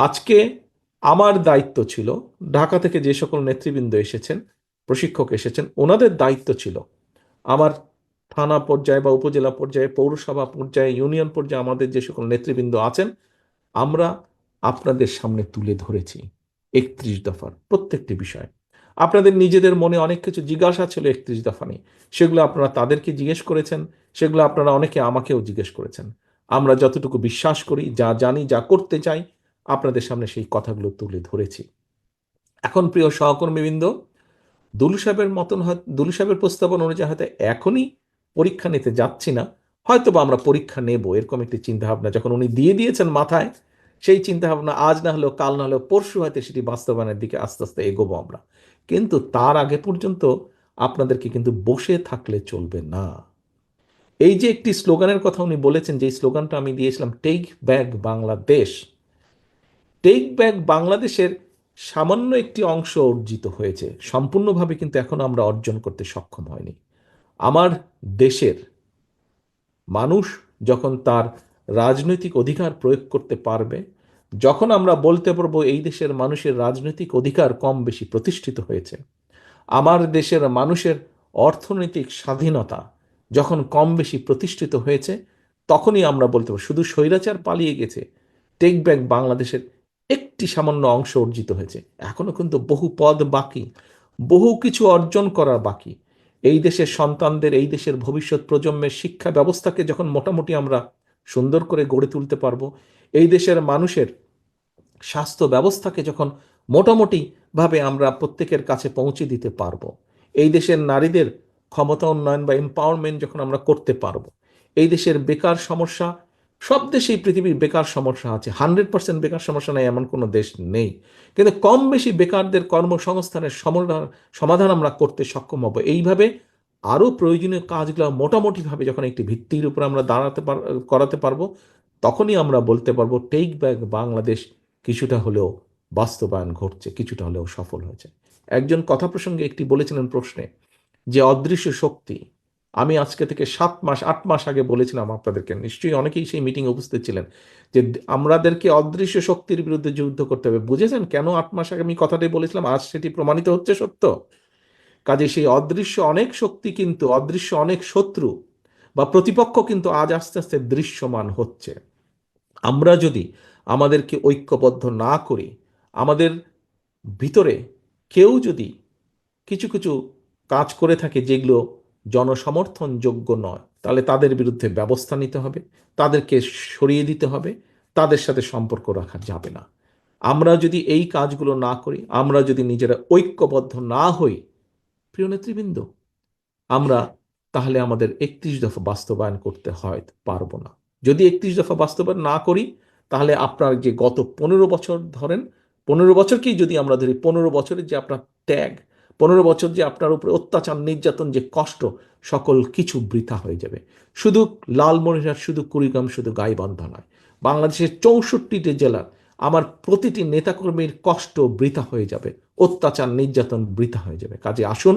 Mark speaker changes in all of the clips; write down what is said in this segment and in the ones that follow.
Speaker 1: আজকে আমার দায়িত্ব ছিল, ঢাকা থেকে যে সকল নেতৃবৃন্দ এসেছেন, প্রশিক্ষক এসেছেন, ওনাদের দায়িত্ব ছিল আমার থানা পর্যায়ে বা উপজেলা পর্যায়ে, পৌরসভা পর্যায়ে, ইউনিয়ন পর্যায়ে আমাদের যে সকল নেতৃবৃন্দ আছেন, আমরা আপনাদের সামনে তুলে ধরেছি 31 দফার প্রত্যেকটি বিষয়। আপনাদের নিজেদের মনে অনেক কিছু জিজ্ঞাসা ছিল 31 দফা নিয়ে, সেগুলো আপনারা তাদেরকে জিজ্ঞেস করেছেন, সেগুলো আপনারা অনেকে আমাকেও জিজ্ঞেস করেছেন। আমরা যতটুকু বিশ্বাস করি, যা জানি, যা করতে চাই, আপনাদের সামনে সেই কথাগুলো তুলে ধরেছি। এখন প্রিয় সহকর্মীবৃন্দ, দুলু সাহেবের মতন হয়, দুলু সাহেবের প্রস্তাবনা অনুযায়ী হয়তো এখনই পরীক্ষা নিতে যাচ্ছি না, হয়তো বা আমরা পরীক্ষা নেব, এরকম একটি চিন্তাভাবনা যখন উনি দিয়ে দিয়েছেন মাথায়, সেই চিন্তাভাবনা আজ না হলেও কাল না হলেও পরশু হয়তো সেটি বাস্তবায়নের দিকে আস্তে আস্তে এগোবো আমরা। কিন্তু তার আগে পর্যন্ত আপনাদেরকে কিন্তু বসে থাকলে চলবে না। এই যে একটি স্লোগানের কথা উনি বলেছেন, যে স্লোগানটা আমি দিয়েছিলাম, take back Bangladesh, take back বাংলাদেশের সামান্য একটি অংশ অর্জিত হয়েছে, সম্পূর্ণভাবে কিন্তু এখন আমরা অর্জন করতে সক্ষম হয়নি। আমার দেশের মানুষ যখন তার রাজনৈতিক অধিকার প্রয়োগ করতে পারবে, যখন আমরা বলতে পারবো এই দেশের মানুষের রাজনৈতিক অধিকার কম বেশি প্রতিষ্ঠিত হয়েছে, আমার দেশের মানুষের অর্থনৈতিক স্বাধীনতা যখন কম বেশি প্রতিষ্ঠিত হয়েছে, তখনই আমরা বলতে পারবো শুধু স্বৈরাচার পালিয়ে গেছে, টেক ব্যাক বাংলাদেশের একটি সামান্য অংশ অর্জিত হয়েছে। এখনো কিন্তু বহু পদ বাকি, বহু কিছু অর্জন করার বাকি। এই দেশের সন্তানদের, এই দেশের ভবিষ্যৎ প্রজন্মের শিক্ষা ব্যবস্থাকে যখন মোটামুটি আমরা সুন্দর করে গড়ে তুলতে পারবো, এই দেশের মানুষের স্বাস্থ্য ব্যবস্থাকে যখন মোটামুটি ভাবে আমরা প্রত্যেকের কাছে পৌঁছে দিতে পারবো, এই দেশের নারীদের ক্ষমতা উন্নয়ন বা এম্পাওয়ারমেন্ট যখন আমরা করতে পারবো, এই দেশের বেকার সমস্যা, সব দেশেই পৃথিবীর বেকার সমস্যা আছে, 100% বেকার সমস্যা নেই এমন কোনো দেশ নেই, কিন্তু কম বেশি বেকারদের কর্মসংস্থানের সমাধান আমরা করতে সক্ষম হব। এইভাবে আরও প্রয়োজনীয় কাজগুলো মোটামুটিভাবে যখন একটি ভিত্তির উপর আমরা করাতে পারবো, তখনই আমরা বলতে পারবো টেক ব্যাক বাংলাদেশ কিছুটা হলেও বাস্তবায়ন ঘটছে, কিছুটা হলেও সফল হয়েছে। একজন কথা প্রসঙ্গে একটি বলেছিলেন প্রশ্নে, যে অদৃশ্য শক্তি, আমি আজকে থেকে 7 মাস 8 মাস আগে বলেছিলাম আপনাদেরকে, নিশ্চয়ই অনেকেই সেই মিটিং উপস্থিত ছিলেন, যে আমাদেরকে অদৃশ্য শক্তির বিরুদ্ধে যুদ্ধ করতে হবে। বুঝেছেন কেন 8 মাস আগে আমি কথাটাই বলেছিলাম? আজ সেটি প্রমাণিত হচ্ছে সত্য। কাজে সেই অদৃশ্য অনেক শক্তি, কিন্তু অদৃশ্য অনেক শত্রু বা প্রতিপক্ষ কিন্তু আজ আস্তে আস্তে দৃশ্যমান হচ্ছে। আমরা যদি আমাদেরকে ঐক্যবদ্ধ না করি, আমাদের ভিতরে কেউ যদি কিছু কিছু কাজ করে থাকে যেগুলো জনসমর্থনযোগ্য নয়, তাহলে তাদের বিরুদ্ধে ব্যবস্থা নিতে হবে, তাদেরকে সরিয়ে দিতে হবে, তাদের সাথে সম্পর্ক রাখা যাবে না। আমরা যদি এই কাজগুলো না করি, আমরা যদি নিজেরা ঐক্যবদ্ধ না হই, প্রিয় নেতৃবৃন্দ, আমরা তাহলে আমাদের 31 দফা বাস্তবায়ন করতে হয় পারবো না। যদি 31 দফা বাস্তবায়ন না করি, তাহলে আপনার যে গত 15 বছর ধরেন, 15 বছরকেই যদি আমরা ধরি, 15 বছরের যে আপনার ত্যাগ, 15 বছর যে আপনার উপরে অত্যাচার, নির্যাতন, যে কষ্ট, সকল কিছু বৃথা হয়ে যাবে। শুধু লালমনিরহাট, শুধু কুড়িগ্রাম, শুধু গাইবান্ধা নয়, বাংলাদেশের 64টি জেলার আমার প্রতিটি নেতাকর্মীর কষ্ট বৃথা হয়ে যাবে, অত্যাচার নির্যাতন বৃথা হয়ে যাবে। কাজে আসুন,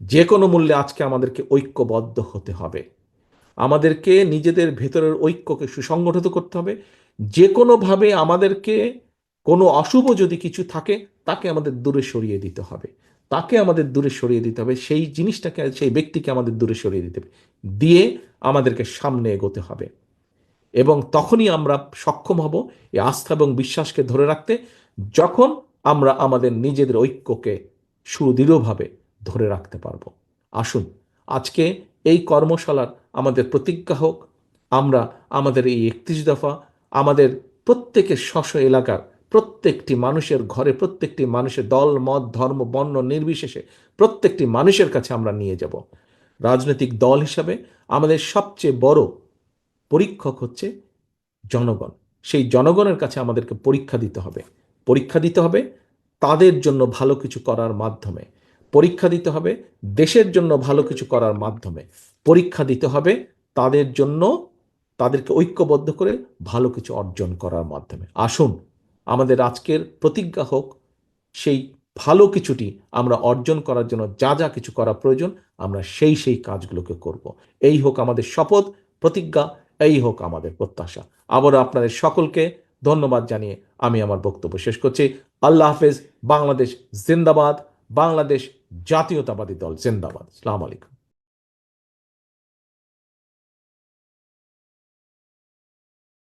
Speaker 1: যে কোনো মূল্যে আজকে আমাদেরকে ঐক্যবদ্ধ হতে হবে, আমাদেরকে নিজেদের ভেতরের ঐক্যকে সুসংগঠিত করতে হবে। যে কোনোভাবে আমাদেরকে কোনো অশুভ যদি কিছু থাকে, তাকে আমাদের দূরে সরিয়ে দিতে হবে, তাকে আমাদের দূরে সরিয়ে দিতে হবে, সেই জিনিসটাকে, সেই ব্যক্তিকে আমাদের দূরে সরিয়ে দিতে হবে, দিয়ে আমাদেরকে সামনে এগোতে হবে। এবং তখনই আমরা সক্ষম হব এই আস্থা এবং বিশ্বাসকে ধরে রাখতে, যখন আমরা আমাদের নিজেদের ঐক্যকে সুদৃঢ়ভাবে ধরে রাখতে পারব। আসুন, আজকে এই কর্মশালার আমাদের প্রতিজ্ঞা হোক, আমরা আমাদের এই 31 দফা আমাদের প্রত্যেকের স্ব এলাকার প্রত্যেকটি মানুষের ঘরে, প্রত্যেকটি মানুষের দল মত ধর্ম বর্ণ নির্বিশেষে প্রত্যেকটি মানুষের কাছে আমরা নিয়ে যাব। রাজনৈতিক দল হিসাবে আমাদের সবচেয়ে বড় পরীক্ষক হচ্ছে জনগণ। সেই জনগণের কাছে আমাদেরকে পরীক্ষা দিতে হবে, পরীক্ষা দিতে হবে তাদের জন্য ভালো কিছু করার মাধ্যমে, পরীক্ষা দিতে হবে দেশের জন্য ভালো কিছু করার মাধ্যমে, পরীক্ষা দিতে হবে তাদের জন্য, তাদেরকে ঐক্যবদ্ধ করে ভালো কিছু অর্জন করার মাধ্যমে। আসুন, আমাদের আজকের প্রতিজ্ঞা হোক, সেই ভালো কিছুটি আমরা অর্জন করার জন্য যা যা কিছু করা প্রয়োজন, আমরা সেই কাজগুলোকে করব। এই হোক আমাদের শপথ, প্রতিজ্ঞা, এই হোক আমাদের প্রত্যাশা। আবারও আপনাদের সকলকে ধন্যবাদ জানিয়ে আমি আমার বক্তব্য শেষ করছি। আল্লাহ হাফেজ। বাংলাদেশ জিন্দাবাদ। বাংলাদেশ জাতীয়তাবাদী দল জিন্দাবাদ। আসসালামু আলাইকুম।